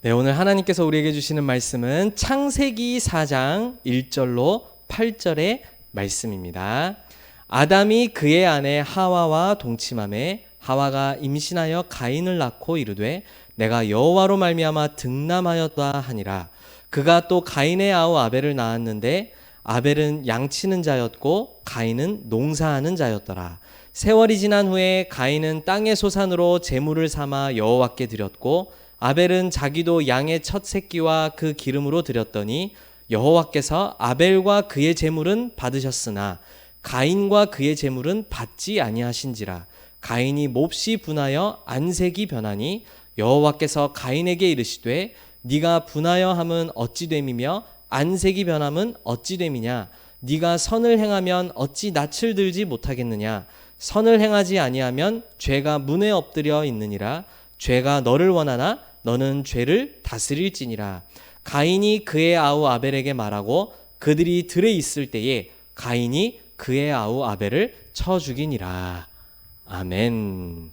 네, 오늘 하나님께서 우리에게 주시는 말씀은 창세기 4장 1절로 8절의 말씀입니다. 아담이 그의 아내 하와와 동침하매 하와가 임신하여 가인을 낳고 이르되 내가 여호와로 말미암아 득남하였다 하니라. 그가 또 가인의 아우 아벨을 낳았는데 아벨은 양치는 자였고 가인은 농사하는 자였더라. 세월이 지난 후에 가인은 땅의 소산으로 제물을 삼아 여호와께 드렸고 아벨은 자기도 양의 첫 새끼와 그 기름으로 드렸더니 여호와께서 아벨과 그의 제물은 받으셨으나 가인과 그의 제물은 받지 아니하신지라. 가인이 몹시 분하여 안색이 변하니 여호와께서 가인에게 이르시되 네가 분하여 함은 어찌 됨이며 안색이 변함은 어찌 됨이냐. 네가 선을 행하면 어찌 낯을 들지 못하겠느냐. 선을 행하지 아니하면 죄가 문에 엎드려 있느니라. 죄가 너를 원하나 너는 죄를 다스릴지니라. 가인이 그의 아우 아벨에게 말하고 그들이 들에 있을 때에 가인이 그의 아우 아벨을 쳐 죽이니라. 아멘.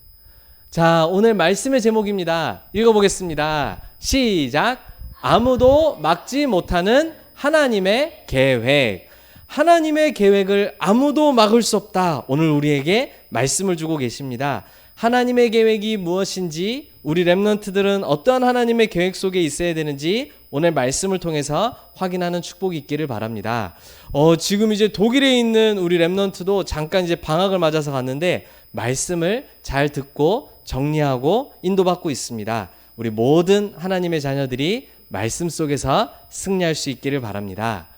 자, 오늘 말씀의 제목입니다. 읽어보겠습니다. 시작. 아무도 막지 못하는 하나님의 계획. 하나님의 계획을 아무도 막을 수 없다. 오늘 우리에게 말씀을 주고 계십니다. 하나님의 계획이 무엇인지, 우리 렘넌트들은 어떠한 하나님의 계획 속에 있어야 되는지 오늘 말씀을 통해서 확인하는 축복이 있기를 바랍니다. 지금 이제 독일에 있는 우리 렘넌트도 잠깐 이제 방학을 맞아서 갔는데 말씀을 잘 듣고 정리하고 인도받고 있습니다. 우리 모든 하나님의 자녀들이 말씀 속에서 승리할 수 있기를 바랍니다.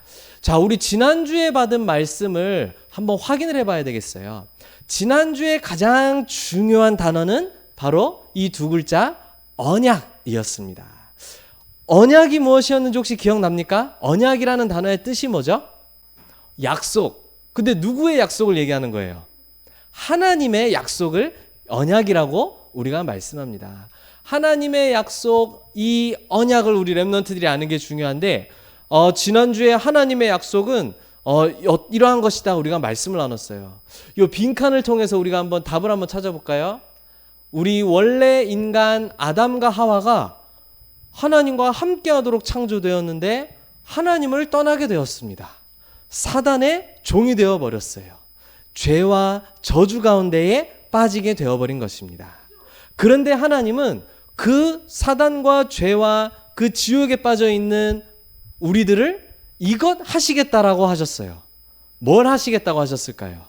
자, 우리 지난주에 받은 말씀을 한번 확인을 해봐야 되겠어요. 지난주에 가장 중요한 단어는 바로 이 두 글자 언약이었습니다. 언약이 무엇이었는지 혹시 기억납니까? 언약이라는 단어의 뜻이 뭐죠? 약속. 근데 누구의 약속을 얘기하는 거예요? 하나님의 약속을 언약이라고 우리가 말씀합니다. 하나님의 약속, 이 언약을 우리 렘넌트들이 아는 게 중요한데 지난주에 하나님의 약속은 이러한 것이다 우리가 말씀을 나눴어요. 이 빈칸을 통해서 우리가 한번 답을 한번 찾아볼까요? 우리 원래 인간 아담과 하와가 하나님과 함께하도록 창조되었는데 하나님을 떠나게 되었습니다. 사단의 종이 되어버렸어요. 죄와 저주 가운데에 빠지게 되어버린 것입니다. 그런데 하나님은 그 사단과 죄와 그 지옥에 빠져있는 우리들을 이것 하시겠다라고 하셨어요. 뭘 하시겠다고 하셨을까요?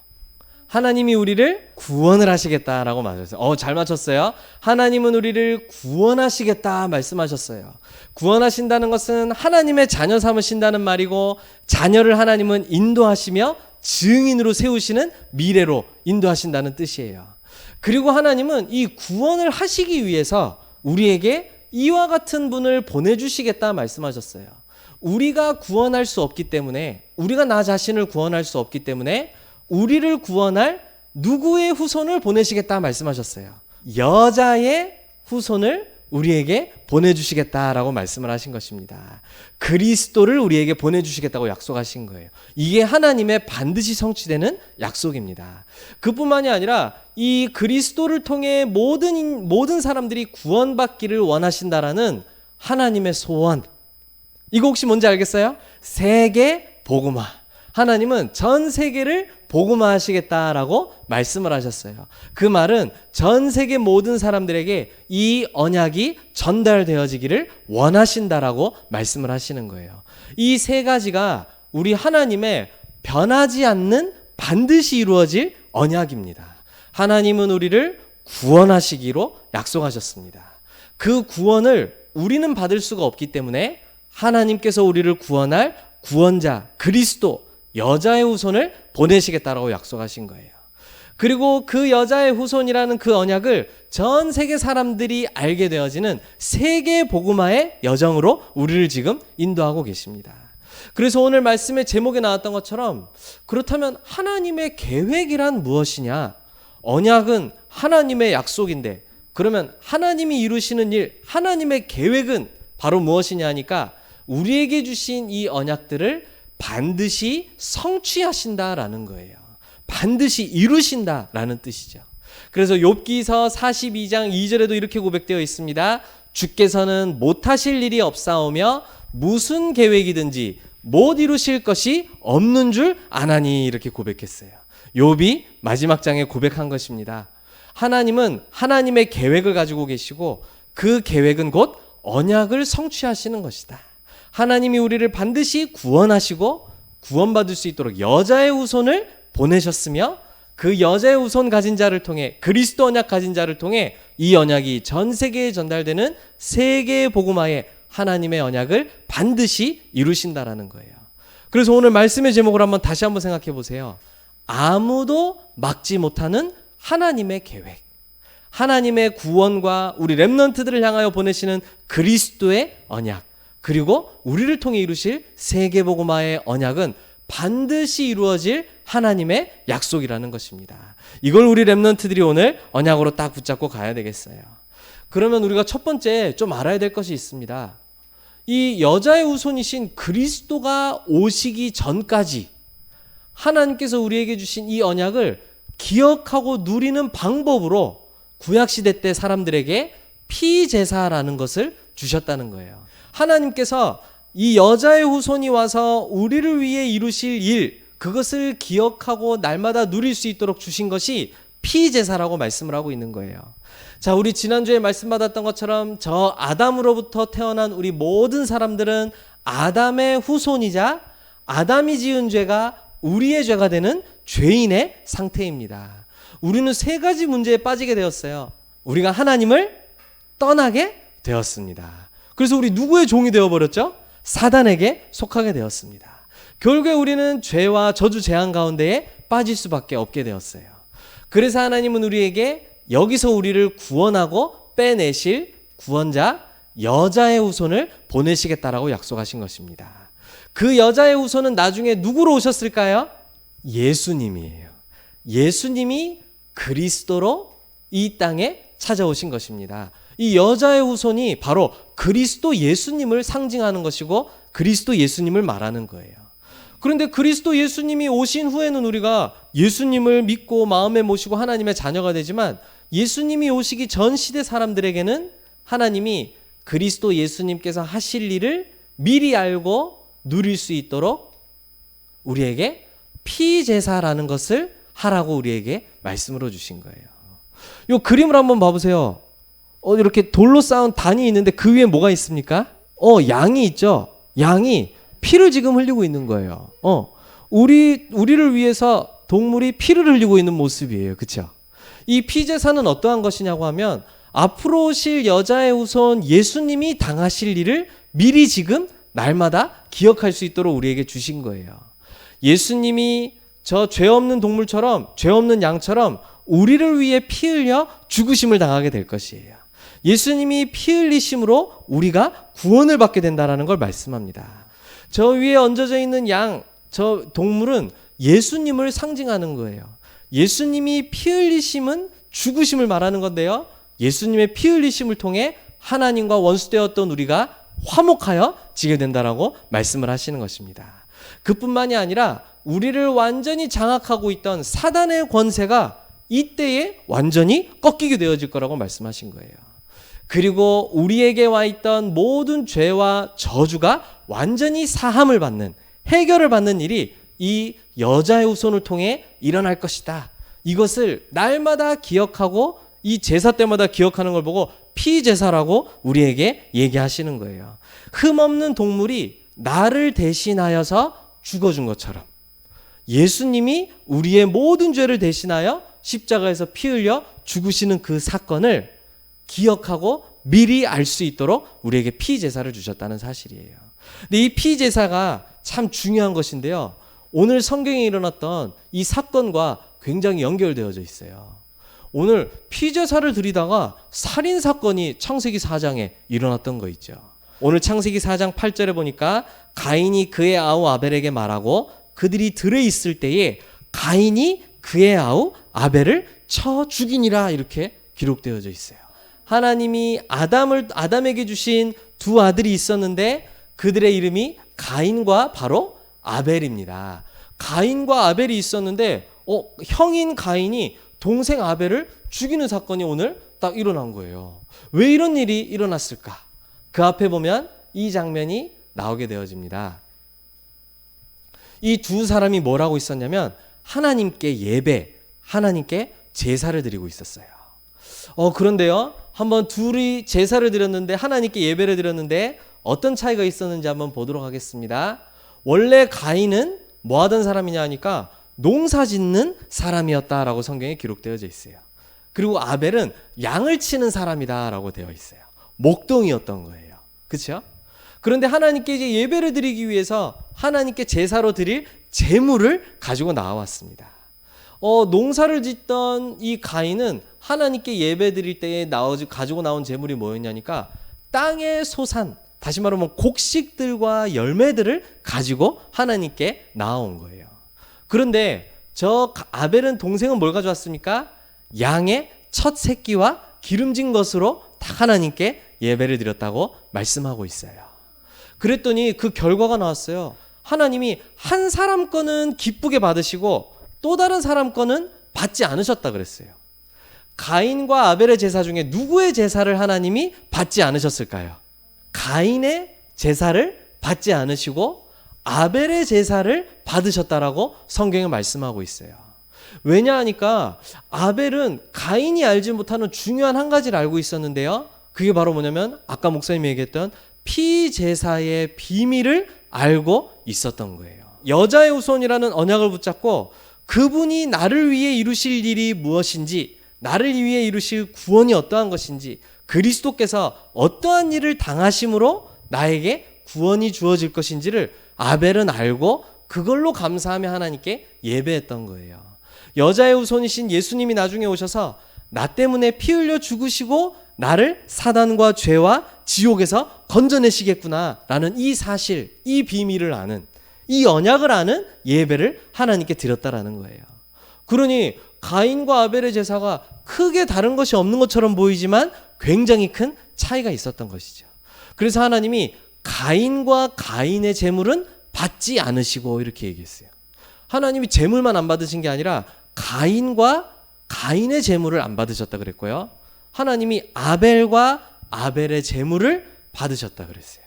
하나님이 우리를 구원을 하시겠다라고 말했어요. 잘 맞췄어요. 하나님은 우리를 구원하시겠다 말씀하셨어요. 구원하신다는 것은 하나님의 자녀 삼으신다는 말이고, 자녀를 하나님은 인도하시며 증인으로 세우시는 미래로 인도하신다는 뜻이에요. 그리고 하나님은 이 구원을 하시기 위해서 우리에게 이와 같은 분을 보내주시겠다 말씀하셨어요. 우리가 구원할 수 없기 때문에, 우리가 나 자신을 구원할 수 없기 때문에 우리를 구원할 누구의 후손을 보내시겠다 말씀하셨어요. 여자의 후손을 우리에게 보내주시겠다라고 말씀을 하신 것입니다. 그리스도를 우리에게 보내주시겠다고 약속하신 거예요. 이게 하나님의 반드시 성취되는 약속입니다. 그뿐만이 아니라 이 그리스도를 통해 모든 사람들이 구원받기를 원하신다라는 하나님의 소원, 이거 혹시 뭔지 알겠어요? 세계 복음화. 하나님은 전 세계를 복음화 하시겠다라고 말씀을 하셨어요. 그 말은 전 세계 모든 사람들에게 이 언약이 전달되어지기를 원하신다라고 말씀을 하시는 거예요. 이 세 가지가 우리 하나님의 변하지 않는 반드시 이루어질 언약입니다. 하나님은 우리를 구원하시기로 약속하셨습니다. 그 구원을 우리는 받을 수가 없기 때문에 하나님께서 우리를 구원할 구원자 그리스도, 여자의 후손을 보내시겠다라고 약속하신 거예요. 그리고 그 여자의 후손이라는 그 언약을 전 세계 사람들이 알게 되어지는 세계 복음화의 여정으로 우리를 지금 인도하고 계십니다. 그래서 오늘 말씀의 제목에 나왔던 것처럼, 그렇다면 하나님의 계획이란 무엇이냐? 언약은 하나님의 약속인데, 그러면 하나님이 이루시는 일, 하나님의 계획은 바로 무엇이냐 하니까, 우리에게 주신 이 언약들을 반드시 성취하신다라는 거예요. 반드시 이루신다라는 뜻이죠. 그래서 욥기서 42장 2절에도 이렇게 고백되어 있습니다. 주께서는 못하실 일이 없사오며 무슨 계획이든지 못 이루실 것이 없는 줄 아나니 이렇게 고백했어요. 욥이 마지막 장에 고백한 것입니다. 하나님은 하나님의 계획을 가지고 계시고 그 계획은 곧 언약을 성취하시는 것이다. 하나님이 우리를 반드시 구원하시고 구원받을 수 있도록 여자의 후손을 보내셨으며 그 여자의 후손 가진 자를 통해 그리스도 언약 가진 자를 통해 이 언약이 전 세계에 전달되는 세계의 복음화에 하나님의 언약을 반드시 이루신다라는 거예요. 그래서 오늘 말씀의 제목을 다시 한번 생각해 보세요. 아무도 막지 못하는 하나님의 계획. 하나님의 구원과 우리 렘넌트들을 향하여 보내시는 그리스도의 언약. 그리고 우리를 통해 이루실 세계복음화의 언약은 반드시 이루어질 하나님의 약속이라는 것입니다. 이걸 우리 렘넌트들이 오늘 언약으로 딱 붙잡고 가야 되겠어요. 그러면 우리가 첫 번째 좀 알아야 될 것이 있습니다. 이 여자의 후손이신 그리스도가 오시기 전까지 하나님께서 우리에게 주신 이 언약을 기억하고 누리는 방법으로 구약시대 때 사람들에게 피제사라는 것을 주셨다는 거예요. 하나님께서 이 여자의 후손이 와서 우리를 위해 이루실 일, 그것을 기억하고 날마다 누릴 수 있도록 주신 것이 피제사라고 말씀을 하고 있는 거예요. 자, 우리 지난주에 말씀 받았던 것처럼 저 아담으로부터 태어난 우리 모든 사람들은 아담의 후손이자 아담이 지은 죄가 우리의 죄가 되는 죄인의 상태입니다. 우리는 세 가지 문제에 빠지게 되었어요. 우리가 하나님을 떠나게 되었습니다. 그래서 우리 누구의 종이 되어버렸죠? 사단에게 속하게 되었습니다. 결국에 우리는 죄와 저주 재앙 가운데에 빠질 수밖에 없게 되었어요. 그래서 하나님은 우리에게 여기서 우리를 구원하고 빼내실 구원자 여자의 후손을 보내시겠다라고 약속하신 것입니다. 그 여자의 후손은 나중에 누구로 오셨을까요? 예수님이에요. 예수님이 그리스도로 이 땅에 찾아오신 것입니다. 이 여자의 후손이 바로 그리스도 예수님을 상징하는 것이고 그리스도 예수님을 말하는 거예요. 그런데 그리스도 예수님이 오신 후에는 우리가 예수님을 믿고 마음에 모시고 하나님의 자녀가 되지만 예수님이 오시기 전 시대 사람들에게는 하나님이 그리스도 예수님께서 하실 일을 미리 알고 누릴 수 있도록 우리에게 피제사라는 것을 하라고 우리에게 말씀으로 주신 거예요. 이 그림을 한번 봐보세요. 이렇게 돌로 쌓은 단이 있는데 그 위에 뭐가 있습니까? 양이 있죠. 양이 피를 지금 흘리고 있는 거예요. 우리를 위해서 동물이 피를 흘리고 있는 모습이에요. 그렇죠? 이 피제사는 어떠한 것이냐고 하면 앞으로 오실 여자의 후손 예수님이 당하실 일을 미리 지금 날마다 기억할 수 있도록 우리에게 주신 거예요. 예수님이 저 죄 없는 동물처럼 죄 없는 양처럼 우리를 위해 피 흘려 죽으심을 당하게 될 것이에요. 예수님이 피 흘리심으로 우리가 구원을 받게 된다는 걸 말씀합니다. 저 위에 얹어져 있는 양, 저 동물은 예수님을 상징하는 거예요. 예수님이 피 흘리심은 죽으심을 말하는 건데요. 예수님의 피 흘리심을 통해 하나님과 원수되었던 우리가 화목하여 지게 된다라고 말씀을 하시는 것입니다. 그뿐만이 아니라 우리를 완전히 장악하고 있던 사단의 권세가 이때에 완전히 꺾이게 되어질 거라고 말씀하신 거예요. 그리고 우리에게 와 있던 모든 죄와 저주가 완전히 사함을 받는, 해결을 받는 일이 이 여자의 후손을 통해 일어날 것이다. 이것을 날마다 기억하고 이 제사 때마다 기억하는 걸 보고 피제사라고 우리에게 얘기하시는 거예요. 흠없는 동물이 나를 대신하여서 죽어준 것처럼 예수님이 우리의 모든 죄를 대신하여 십자가에서 피 흘려 죽으시는 그 사건을 기억하고 미리 알 수 있도록 우리에게 피제사를 주셨다는 사실이에요. 근데 이 피제사가 참 중요한 것인데요. 오늘 성경에 일어났던 이 사건과 굉장히 연결되어져 있어요. 오늘 피제사를 드리다가 살인사건이 창세기 4장에 일어났던 거 있죠. 오늘 창세기 4장 8절에 보니까 가인이 그의 아우 아벨에게 말하고 그들이 들에 있을 때에 가인이 그의 아우 아벨을 쳐 죽이니라 이렇게 기록되어져 있어요. 하나님이 아담에게 주신 두 아들이 있었는데 그들의 이름이 가인과 바로 아벨입니다. 가인과 아벨이 있었는데 형인 가인이 동생 아벨을 죽이는 사건이 오늘 딱 일어난 거예요. 왜 이런 일이 일어났을까? 그 앞에 보면 이 장면이 나오게 되어집니다. 이 두 사람이 뭘 하고 있었냐면 하나님께 예배, 하나님께 제사를 드리고 있었어요. 그런데요, 한번 둘이 제사를 드렸는데, 하나님께 예배를 드렸는데 어떤 차이가 있었는지 한번 보도록 하겠습니다. 원래 가인은 뭐 하던 사람이냐 하니까 농사 짓는 사람이었다라고 성경에 기록되어져 있어요. 그리고 아벨은 양을 치는 사람이다라고 되어 있어요. 목동이었던 거예요. 그렇죠? 그런데 하나님께 이제 예배를 드리기 위해서 하나님께 제사로 드릴 제물을 가지고 나왔습니다. 농사를 짓던 이 가인은 하나님께 예배 드릴 때에 가지고 나온 제물이 뭐였냐니까 땅의 소산, 다시 말하면 곡식들과 열매들을 가지고 하나님께 나온 거예요. 그런데 저 아벨은 동생은 뭘 가져왔습니까? 양의 첫 새끼와 기름진 것으로 다 하나님께 예배를 드렸다고 말씀하고 있어요. 그랬더니 그 결과가 나왔어요. 하나님이 한 사람 거는 기쁘게 받으시고 또 다른 사람 거는 받지 않으셨다 그랬어요. 가인과 아벨의 제사 중에 누구의 제사를 하나님이 받지 않으셨을까요? 가인의 제사를 받지 않으시고 아벨의 제사를 받으셨다라고 성경에 말씀하고 있어요. 왜냐 하니까 아벨은 가인이 알지 못하는 중요한 한 가지를 알고 있었는데요. 그게 바로 뭐냐면 아까 목사님이 얘기했던 피제사의 비밀을 알고 있었던 거예요. 여자의 후손이라는 언약을 붙잡고 그분이 나를 위해 이루실 일이 무엇인지, 나를 위해 이루실 구원이 어떠한 것인지, 그리스도께서 어떠한 일을 당하심으로 나에게 구원이 주어질 것인지를 아벨은 알고 그걸로 감사하며 하나님께 예배했던 거예요. 여자의 후손이신 예수님이 나중에 오셔서 나 때문에 피 흘려 죽으시고 나를 사단과 죄와 지옥에서 건져내시겠구나 라는 이 사실, 이 비밀을 아는, 이 언약을 아는 예배를 하나님께 드렸다라는 거예요. 그러니 가인과 아벨의 제사가 크게 다른 것이 없는 것처럼 보이지만 굉장히 큰 차이가 있었던 것이죠. 그래서 하나님이 가인과 가인의 제물은 받지 않으시고 이렇게 얘기했어요. 하나님이 제물만 안 받으신 게 아니라 가인과 가인의 제물을 안 받으셨다 그랬고요. 하나님이 아벨과 아벨의 제물을 받으셨다 그랬어요.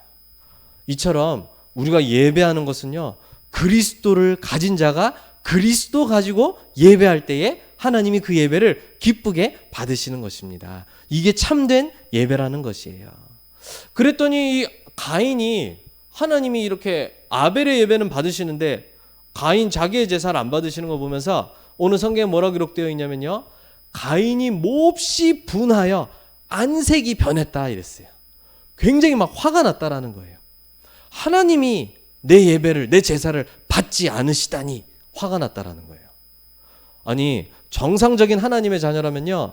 이처럼 우리가 예배하는 것은요, 그리스도를 가진 자가 그리스도 가지고 예배할 때에 하나님이 그 예배를 기쁘게 받으시는 것입니다. 이게 참된 예배라는 것이에요. 그랬더니 이 가인이 하나님이 이렇게 아벨의 예배는 받으시는데 가인 자기의 제사를 안 받으시는 거 보면서 오늘 성경에 뭐라 기록되어 있냐면요, 가인이 몹시 분하여 안색이 변했다 이랬어요. 굉장히 막 화가 났다라는 거예요. 하나님이 내 예배를, 내 제사를 받지 않으시다니 화가 났다라는 거예요. 아니, 정상적인 하나님의 자녀라면요,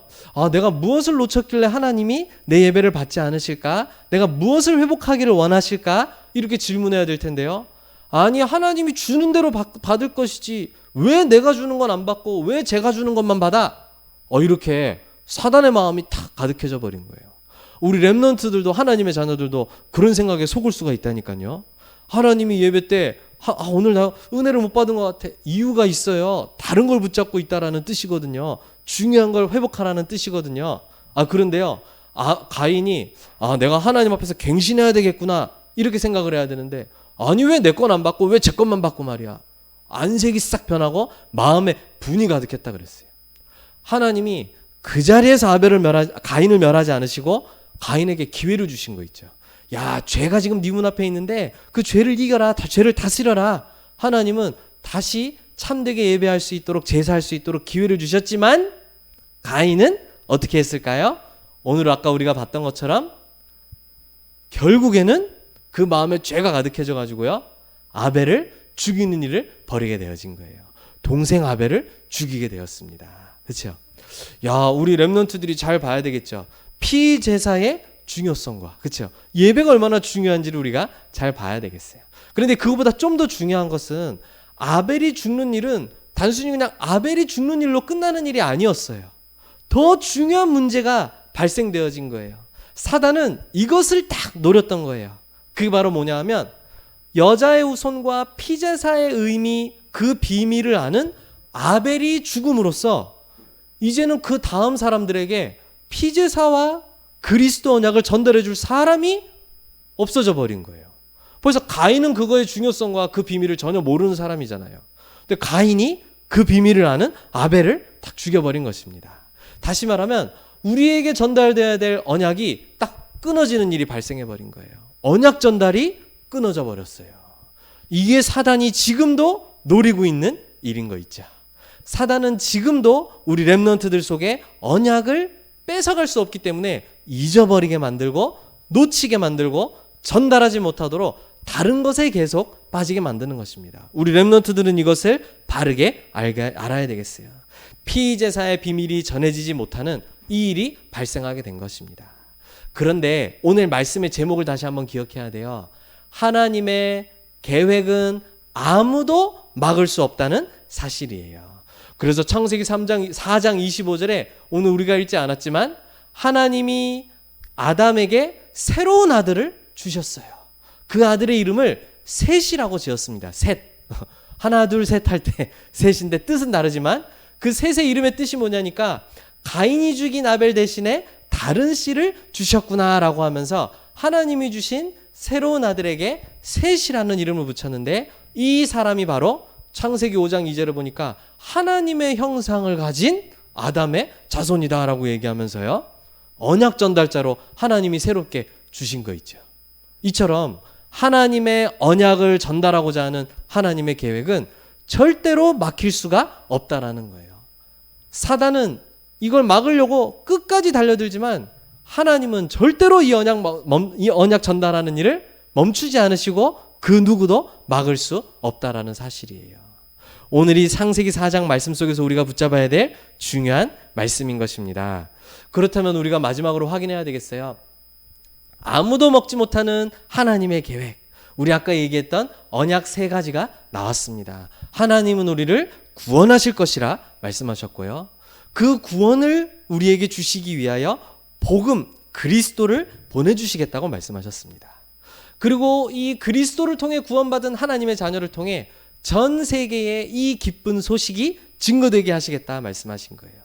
내가 무엇을 놓쳤길래 하나님이 내 예배를 받지 않으실까? 내가 무엇을 회복하기를 원하실까? 이렇게 질문해야 될 텐데요. 아니, 하나님이 주는 대로 받을 것이지 왜 내가 주는 건 안 받고 왜 제가 주는 것만 받아? 이렇게 사단의 마음이 탁 가득해져 버린 거예요. 우리 렘넌트들도, 하나님의 자녀들도 그런 생각에 속을 수가 있다니까요. 하나님이 예배 때 오늘 나 은혜를 못 받은 것 같아. 이유가 있어요. 다른 걸 붙잡고 있다라는 뜻이거든요. 중요한 걸 회복하라는 뜻이거든요. 그런데요, 가인이 내가 하나님 앞에서 갱신해야 되겠구나 이렇게 생각을 해야 되는데, 아니 왜 내 건 안 받고 왜 제 것만 받고 말이야. 안색이 싹 변하고 마음에 분이 가득했다 그랬어요. 하나님이 그 자리에서 가인을 멸하지 않으시고 가인에게 기회를 주신 거 있죠. 야, 죄가 지금 네 문 앞에 있는데 그 죄를 이겨라. 죄를 다스려라. 하나님은 다시 참되게 예배할 수 있도록, 제사할 수 있도록 기회를 주셨지만 가인은 어떻게 했을까요? 오늘 아까 우리가 봤던 것처럼 결국에는 그 마음에 죄가 가득해져 가지고요, 아벨을 죽이는 일을 벌이게 되어진 거예요. 동생 아벨을 죽이게 되었습니다. 그렇죠? 야, 우리 렘넌트들이 잘 봐야 되겠죠. 피제사의 중요성과, 그렇죠? 예배가 얼마나 중요한지를 우리가 잘 봐야 되겠어요. 그런데 그거보다 좀 더 중요한 것은 아벨이 죽는 일은 단순히 그냥 아벨이 죽는 일로 끝나는 일이 아니었어요. 더 중요한 문제가 발생되어진 거예요. 사단은 이것을 딱 노렸던 거예요. 그게 바로 뭐냐 하면 여자의 후손과 피제사의 의미, 그 비밀을 아는 아벨이 죽음으로써 이제는 그 다음 사람들에게 피제사와 그리스도 언약을 전달해 줄 사람이 없어져 버린 거예요. 그래서 가인은 그거의 중요성과 그 비밀을 전혀 모르는 사람이잖아요. 근데 가인이 그 비밀을 아는 아벨을 딱 죽여버린 것입니다. 다시 말하면 우리에게 전달돼야 될 언약이 딱 끊어지는 일이 발생해 버린 거예요. 언약 전달이 끊어져 버렸어요. 이게 사단이 지금도 노리고 있는 일인 거 있죠. 사단은 지금도 우리 렘넌트들 속에 언약을 뺏어갈 수 없기 때문에 잊어버리게 만들고 놓치게 만들고 전달하지 못하도록 다른 것에 계속 빠지게 만드는 것입니다. 우리 렘넌트들은 이것을 바르게 알아야 되겠어요. 피제사의 비밀이 전해지지 못하는 이 일이 발생하게 된 것입니다. 그런데 오늘 말씀의 제목을 다시 한번 기억해야 돼요. 하나님의 계획은 아무도 막을 수 없다는 사실이에요. 그래서 창세기 4장 25절에 오늘 우리가 읽지 않았지만 하나님이 아담에게 새로운 아들을 주셨어요. 그 아들의 이름을 셋이라고 지었습니다. 셋. 하나 둘 셋 할 때 셋인데 뜻은 다르지만 그 셋의 이름의 뜻이 뭐냐니까 가인이 죽인 아벨 대신에 다른 씨를 주셨구나라고 하면서 하나님이 주신 새로운 아들에게 셋이라는 이름을 붙였는데 이 사람이 바로 창세기 5장 2절을 보니까 하나님의 형상을 가진 아담의 자손이다라고 얘기하면서요. 언약 전달자로 하나님이 새롭게 주신 거 있죠. 이처럼 하나님의 언약을 전달하고자 하는 하나님의 계획은 절대로 막힐 수가 없다라는 거예요. 사단은 이걸 막으려고 끝까지 달려들지만 하나님은 절대로 이 언약 전달하는 일을 멈추지 않으시고 그 누구도 막을 수 없다라는 사실이에요. 오늘 이 창세기 4장 말씀 속에서 우리가 붙잡아야 될 중요한 말씀인 것입니다. 그렇다면 우리가 마지막으로 확인해야 되겠어요. 아무도 먹지 못하는 하나님의 계획. 우리 아까 얘기했던 언약 3가지가 나왔습니다. 하나님은 우리를 구원하실 것이라 말씀하셨고요. 그 구원을 우리에게 주시기 위하여 복음, 그리스도를 보내주시겠다고 말씀하셨습니다. 그리고 이 그리스도를 통해 구원받은 하나님의 자녀를 통해 전 세계에 이 기쁜 소식이 증거되게 하시겠다 말씀하신 거예요.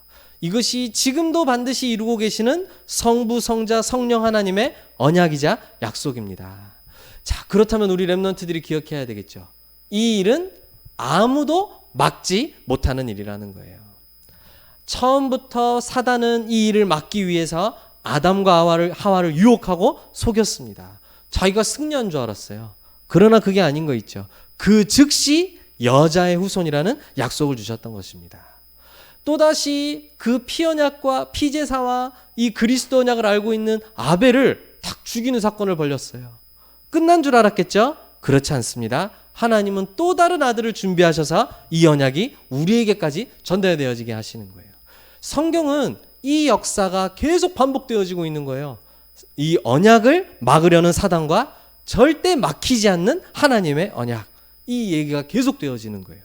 이것이 지금도 반드시 이루고 계시는 성부, 성자, 성령 하나님의 언약이자 약속입니다. 자, 그렇다면 우리 렘넌트들이 기억해야 되겠죠. 이 일은 아무도 막지 못하는 일이라는 거예요. 처음부터 사단은 이 일을 막기 위해서 아담과 하와를 유혹하고 속였습니다. 자기가 승리한 줄 알았어요. 그러나 그게 아닌 거 있죠. 그 즉시 여자의 후손이라는 약속을 주셨던 것입니다. 또다시 그 피언약과 피제사와 이 그리스도 언약을 알고 있는 아벨을 탁 죽이는 사건을 벌였어요. 끝난 줄 알았겠죠? 그렇지 않습니다. 하나님은 또 다른 아들을 준비하셔서 이 언약이 우리에게까지 전달되어지게 하시는 거예요. 성경은 이 역사가 계속 반복되어지고 있는 거예요. 이 언약을 막으려는 사단과 절대 막히지 않는 하나님의 언약. 이 얘기가 계속 되어지는 거예요.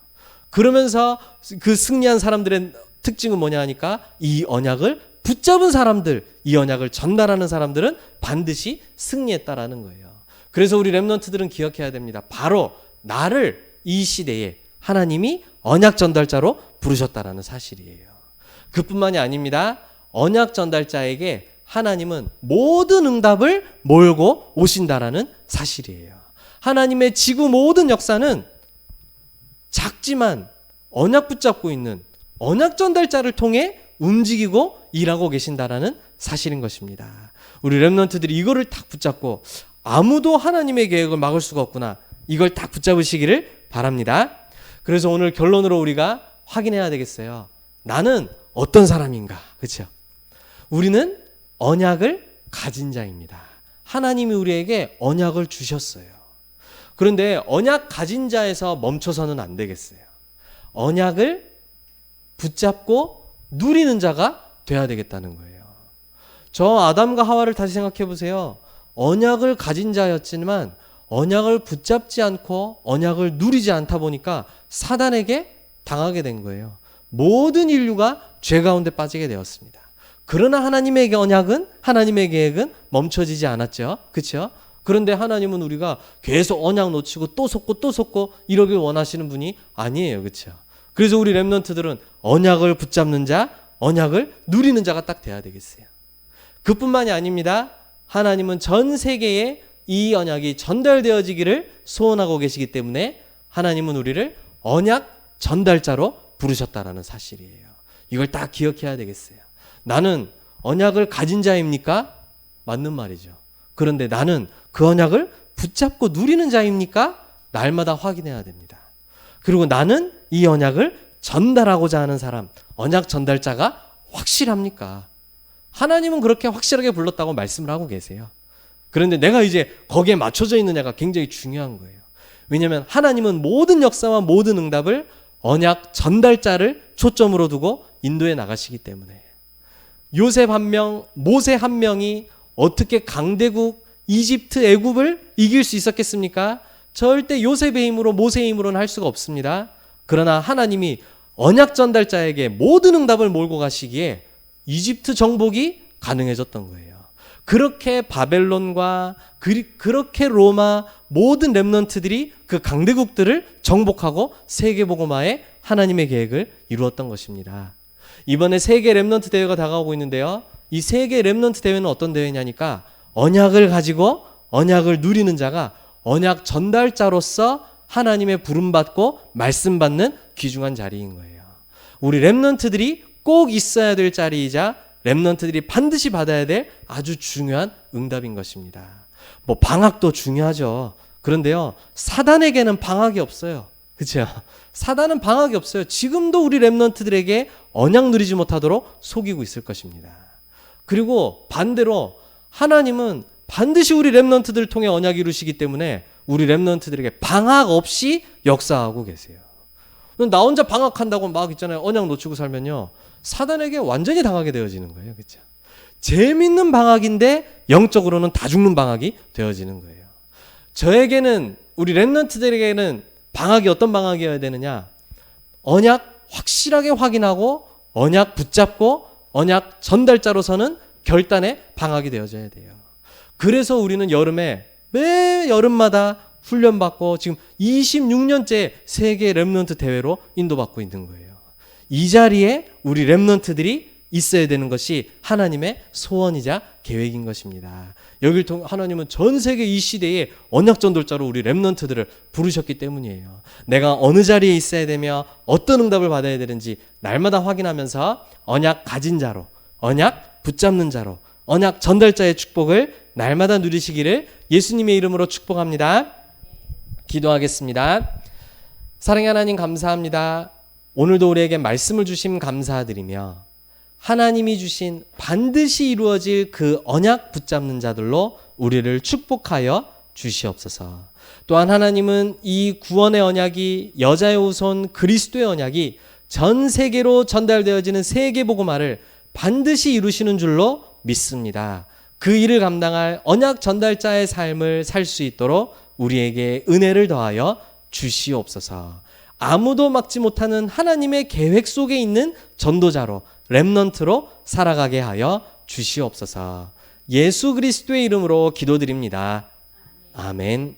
그러면서 그 승리한 사람들의 특징은 뭐냐 하니까 이 언약을 붙잡은 사람들, 이 언약을 전달하는 사람들은 반드시 승리했다라는 거예요. 그래서 우리 렘넌트들은 기억해야 됩니다. 바로 나를 이 시대에 하나님이 언약 전달자로 부르셨다라는 사실이에요. 그뿐만이 아닙니다. 언약 전달자에게 하나님은 모든 응답을 몰고 오신다라는 사실이에요. 하나님의 지구 모든 역사는 작지만 언약 붙잡고 있는 언약 전달자를 통해 움직이고 일하고 계신다라는 사실인 것입니다. 우리 렘넌트들이 이거를 딱 붙잡고 아무도 하나님의 계획을 막을 수가 없구나. 이걸 딱 붙잡으시기를 바랍니다. 그래서 오늘 결론으로 우리가 확인해야 되겠어요. 나는 어떤 사람인가? 그렇죠? 우리는 언약을 가진 자입니다. 하나님이 우리에게 언약을 주셨어요. 그런데 언약 가진 자에서 멈춰서는 안 되겠어요. 언약을 붙잡고 누리는 자가 돼야 되겠다는 거예요. 저 아담과 하와를 다시 생각해 보세요. 언약을 가진 자였지만 언약을 붙잡지 않고 언약을 누리지 않다 보니까 사단에게 당하게 된 거예요. 모든 인류가 죄 가운데 빠지게 되었습니다. 그러나 하나님의 언약은, 하나님의 계획은 멈춰지지 않았죠. 그렇죠? 그런데 하나님은 우리가 계속 언약 놓치고 또 속고 이러길 원하시는 분이 아니에요. 그렇죠? 그래서 우리 렘넌트들은 언약을 붙잡는 자, 언약을 누리는 자가 딱 돼야 되겠어요. 그뿐만이 아닙니다. 하나님은 전 세계에 이 언약이 전달되어지기를 소원하고 계시기 때문에 하나님은 우리를 언약 전달자로 부르셨다라는 사실이에요. 이걸 딱 기억해야 되겠어요. 나는 언약을 가진 자입니까? 맞는 말이죠. 그런데 나는 그 언약을 붙잡고 누리는 자입니까? 날마다 확인해야 됩니다. 그리고 나는 이 언약을 전달하고자 하는 사람, 언약 전달자가 확실합니까? 하나님은 그렇게 확실하게 불렀다고 말씀을 하고 계세요. 그런데 내가 이제 거기에 맞춰져 있느냐가 굉장히 중요한 거예요. 왜냐하면 하나님은 모든 역사와 모든 응답을 언약 전달자를 초점으로 두고 인도해 나가시기 때문에 요셉 한 명, 모세 한 명이 어떻게 강대국 이집트, 애굽을 이길 수 있었겠습니까? 절대 요셉의 힘으로 모세의 힘으로는 할 수가 없습니다. 그러나 하나님이 언약 전달자에게 모든 응답을 몰고 가시기에 이집트 정복이 가능해졌던 거예요. 그렇게 바벨론과 그렇게 로마 모든 렘넌트들이 그 강대국들을 정복하고 세계복음화에 하나님의 계획을 이루었던 것입니다. 이번에 세계 렘넌트 대회가 다가오고 있는데요. 이 세계 렘넌트 대회는 어떤 대회냐니까 언약을 가지고 언약을 누리는 자가 언약 전달자로서 하나님의 부름받고 말씀받는 귀중한 자리인 거예요. 우리 렘넌트들이 꼭 있어야 될 자리이자 렘넌트들이 반드시 받아야 될 아주 중요한 응답인 것입니다. 뭐 방학도 중요하죠. 그런데요, 사단에게는 방학이 없어요. 그렇죠? 사단은 방학이 없어요. 지금도 우리 렘넌트들에게 언약 누리지 못하도록 속이고 있을 것입니다. 그리고 반대로 하나님은 반드시 우리 렘넌트들을 통해 언약 이루시기 때문에 우리 렘넌트들에게 방학 없이 역사하고 계세요. 나 혼자 방학한다고 막 있잖아요. 언약 놓치고 살면요, 사단에게 완전히 당하게 되어지는 거예요. 그렇죠? 재밌는 방학인데 영적으로는 다 죽는 방학이 되어지는 거예요. 저에게는, 우리 렘넌트들에게는 방학이 어떤 방학이어야 되느냐? 언약 확실하게 확인하고 언약 붙잡고 언약 전달자로서는 결단의 방학이 되어져야 돼요. 그래서 우리는 여름에 매 여름마다 훈련받고 지금 26년째 세계 렘넌트 대회로 인도받고 있는 거예요. 이 자리에 우리 렘넌트들이 있어야 되는 것이 하나님의 소원이자 계획인 것입니다. 여기를 통해 하나님은 전 세계 이 시대에 언약 전달자로 우리 렘넌트들을 부르셨기 때문이에요. 내가 어느 자리에 있어야 되며 어떤 응답을 받아야 되는지 날마다 확인하면서 언약 가진 자로, 언약 붙잡는 자로, 언약 전달자의 축복을 날마다 누리시기를 예수님의 이름으로 축복합니다. 기도하겠습니다. 사랑의 하나님, 감사합니다. 오늘도 우리에게 말씀을 주심 감사드리며 하나님이 주신 반드시 이루어질 그 언약 붙잡는 자들로 우리를 축복하여 주시옵소서. 또한 하나님은 이 구원의 언약이, 여자의 후손 그리스도의 언약이 전 세계로 전달되어지는 세계복음화를 반드시 이루시는 줄로 믿습니다. 그 일을 감당할 언약 전달자의 삶을 살 수 있도록 우리에게 은혜를 더하여 주시옵소서. 아무도 막지 못하는 하나님의 계획 속에 있는 전도자로, 렘넌트로 살아가게 하여 주시옵소서. 예수 그리스도의 이름으로 기도드립니다. 아멘.